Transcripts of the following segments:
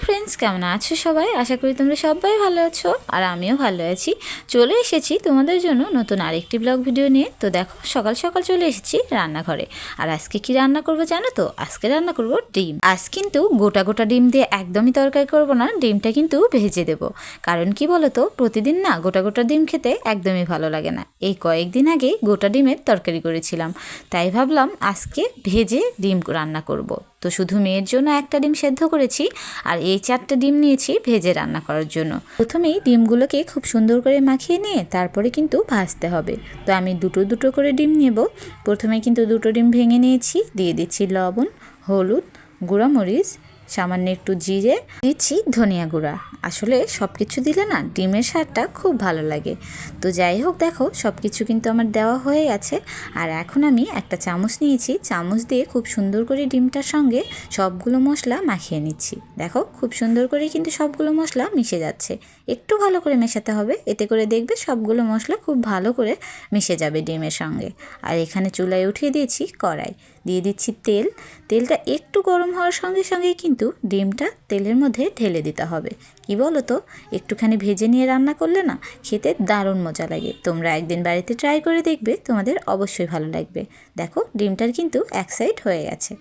Friends, কেমন আছো সবাই? আশা করি তোমরা সবাই ভালো আছো আর আমিও ভালো আছি। চলে এসেছি তোমাদের জন্য নতুন আরেকটি ব্লগ ভিডিও নিয়ে। তো দেখো, সকাল সকাল চলে এসেছি রান্নাঘরে। আর আজকে কি রান্না করবো জানো তো? আজকে রান্না করব ডিম। আজ কিন্তু গোটা গোটা ডিম দিয়ে একদমই তরকারি করব না, ডিমটা কিন্তু ভেজে দেব। কারণ কি বলো তো, প্রতিদিন না গোটা গোটা ডিম খেতে একদমই ভালো লাগে না। এই কয়েকদিন আগেই গোটা ডিমের তরকারি করেছিলাম, তাই ভাবলাম আজকে ভেজে ডিম রান্না করব। তো শুধু মেয়ের জন্য একটা ডিম সেদ্ধ করেছি আর এই 4টে ডিম নিয়েছি ভেজে রান্না করার জন্য। প্রথমেই ডিমগুলোকে খুব সুন্দর করে মাখিয়ে নিয়ে তারপরে কিন্তু ভাজতে হবে। তো আমি দুটো দুটো করে ডিম নেব। প্রথমে কিন্তু দুটো ডিম ভেঙে নিয়েছি, দিয়ে দিচ্ছি লবণ, হলুদ, গুঁড়া মরিচ, সামান্য একটু জিরে, দিচ্ছি ধনিয়া গুঁড়া। আসলে সব কিছু দিলে না ডিমের স্বাদটা খুব ভালো লাগে। তো যাই হোক, দেখো সব কিছু কিন্তু আমার দেওয়া হয়ে গেছে। আর এখন আমি একটা চামচ নিয়েছি, চামচ দিয়ে খুব সুন্দর করে ডিমটার সঙ্গে সবগুলো মশলা মাখিয়ে নিচ্ছি। দেখো খুব সুন্দর করে কিন্তু সবগুলো মশলা মিশে যাচ্ছে। একটু ভালো করে মেশাতে হবে, এতে করে দেখবে সবগুলো মশলা খুব ভালো করে মিশে যাবে ডিমের সঙ্গে। আর এখানে চুলায় উঠিয়ে দিয়েছি কড়াই, দিয়ে দিচ্ছি তেল। তেলটা একটু গরম হওয়ার সঙ্গে সঙ্গেই কিন্তু ডিমটা তেলের মধ্যে ঢেলে দিতে হবে। কি বলো তো, একটুখানি ভেজে নিয়ে রান্না করলে না খেতে দারুণ মজা লাগে। তোমরা একদিন বাড়িতে ট্রাই করে দেখবে, তোমাদের অবশ্যই ভালো লাগবে। দেখো ডিমটার কিন্তু এক সাইড হয়ে গেছে।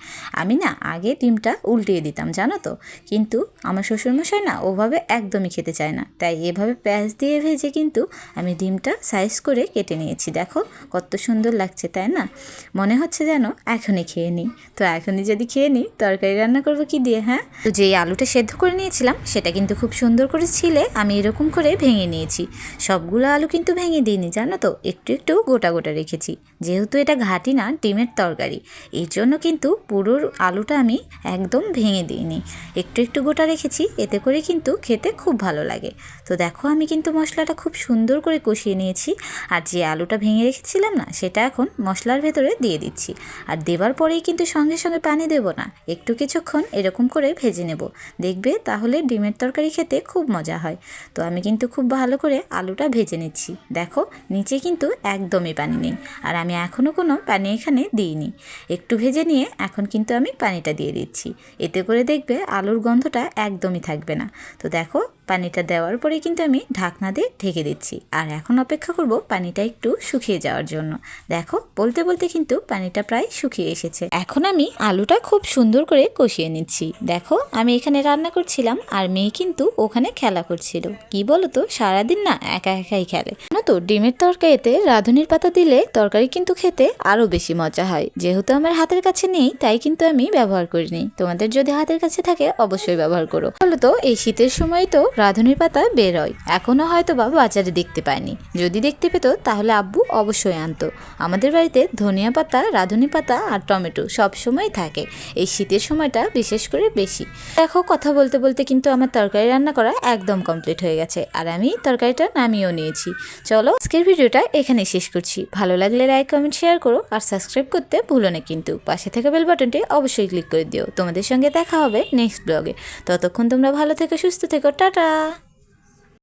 আমি না আগে ডিমটা উল্টিয়ে দিতাম জানো তো, কিন্তু আমার শ্বশুরমশাই না ওভাবে একদমই খেতে চায় না, তাই এভাবে পেঁয়াজ দিয়ে ভেজে কিন্তু আমি ডিমটা সাইজ করে কেটে নিয়েছি। দেখো কত সুন্দর লাগছে, তাই না? মনে হচ্ছে যেন এখনই খেয়ে নিই। তো এখনই যদি খেয়ে নিই, তরকারি রান্না করবো কি দিয়ে? হ্যাঁ, তো যেই আলুটা সেদ্ধ করে নিয়েছিলাম সেটা কিন্তু খুব সুন্দর করে ছিলে আমি এরকম করে ভেঙে নিয়েছি। সবগুলো আলু কিন্তু ভেঙে দিইনি জানো তো, একটু একটু গোটা গোটা রেখেছি। যেহেতু এটা ঘাটি না ডিমের তরকারি, এই জন্য কিন্তু পুরো আলুটা আমি একদম ভেঙে দিইনি, একটু একটু গোটা রেখেছি। এতে করে কিন্তু খেতে খুব ভালো লাগে। তো দেখো আমি কিন্তু মশলাটা খুব সুন্দর করে কষিয়ে নিয়েছি। আর যে আলুটা ভেঙে রেখেছিলাম না, সেটা এখন মশলার ভেতরে দিয়ে দিচ্ছি। আর দেবার পরেই কিন্তু সঙ্গে সঙ্গে পানি দেব না, একটু কিছুক্ষণ এরকম করে ভেজে নেব। দেখবে তাহলে ডিমের তরকারি খেতে খুব মজা হয়। তো আমি কিন্তু খুব ভালো করে আলুটা ভেজে নিচ্ছি। দেখো নিচে কিন্তু একদমই পানি নেই, আর আমি এখনও কোনো পানি এখানে দিইনি। একটু ভেজে নিয়ে এখন কিন্তু আমি পানিটা দিয়ে দিচ্ছি। এতে করে দেখবে আলুর গন্ধটা একদমই থাকবে না। তো দেখো পানিটা দেওয়ার পরে কিন্তু আমি ঢাকনা দিয়ে ঢেকে দিচ্ছি। আর এখন অপেক্ষা করব পানিটা একটু শুকিয়ে যাওয়ার জন্য। দেখো বলতে বলতে কিন্তু পানিটা প্রায় শুকিয়ে এসেছে। এখন আমি আলুটা খুব সুন্দর করে কষিয়ে নিচ্ছি। দেখো আমি এখানে রান্না করছিলাম আর মেয়ে কিন্তু ওখানে খেলা করছিল। কি বলো তো, সারাদিন না একা একাই খেলে না। তো ডিমের তরকারিতে রাঁধুনির পাতা দিলে তরকারি কিন্তু খেতে আরও বেশি মজা হয়। যেহেতু আমার হাতের কাছে নেই, তাই কিন্তু আমি ব্যবহার করিনি। তোমাদের যদি হাতের কাছে থাকে অবশ্যই ব্যবহার করো। বলো তো, এই শীতের সময় তো রাঁধুনির পাতা বের হয়, এখনো হয়তো বা বাজারে দেখতে পাইনি। যদি দেখতে পেত তাহলে আব্বু অবশ্যই আনতো। আমাদের বাড়িতে ধনিয়া পাতা, রাঁধুনি পাতা আর টমেটো সব সময় থাকে, এই শীতের সময়টা বিশেষ করে বেশি। দেখো কথা বলতে বলতে কিন্তু আমার তরকারি রান্না করা একদম কমপ্লিট হয়ে গেছে, আর আমি তরকারিটা নামিয়েও নিয়েছি। চলো আজকের ভিডিওটা এখানে শেষ করছি। ভালো লাগলে লাইক, কমেন্ট, শেয়ার করো আর সাবস্ক্রাইব করতে ভুলো না কিন্তু। পাশে থাকা বেল বাটনটি অবশ্যই ক্লিক করে দিও। তোমাদের সঙ্গে দেখা হবে নেক্সট ব্লগে। ততক্ষণ তোমরা ভালো থেকো, সুস্থ থেকো, টাটা।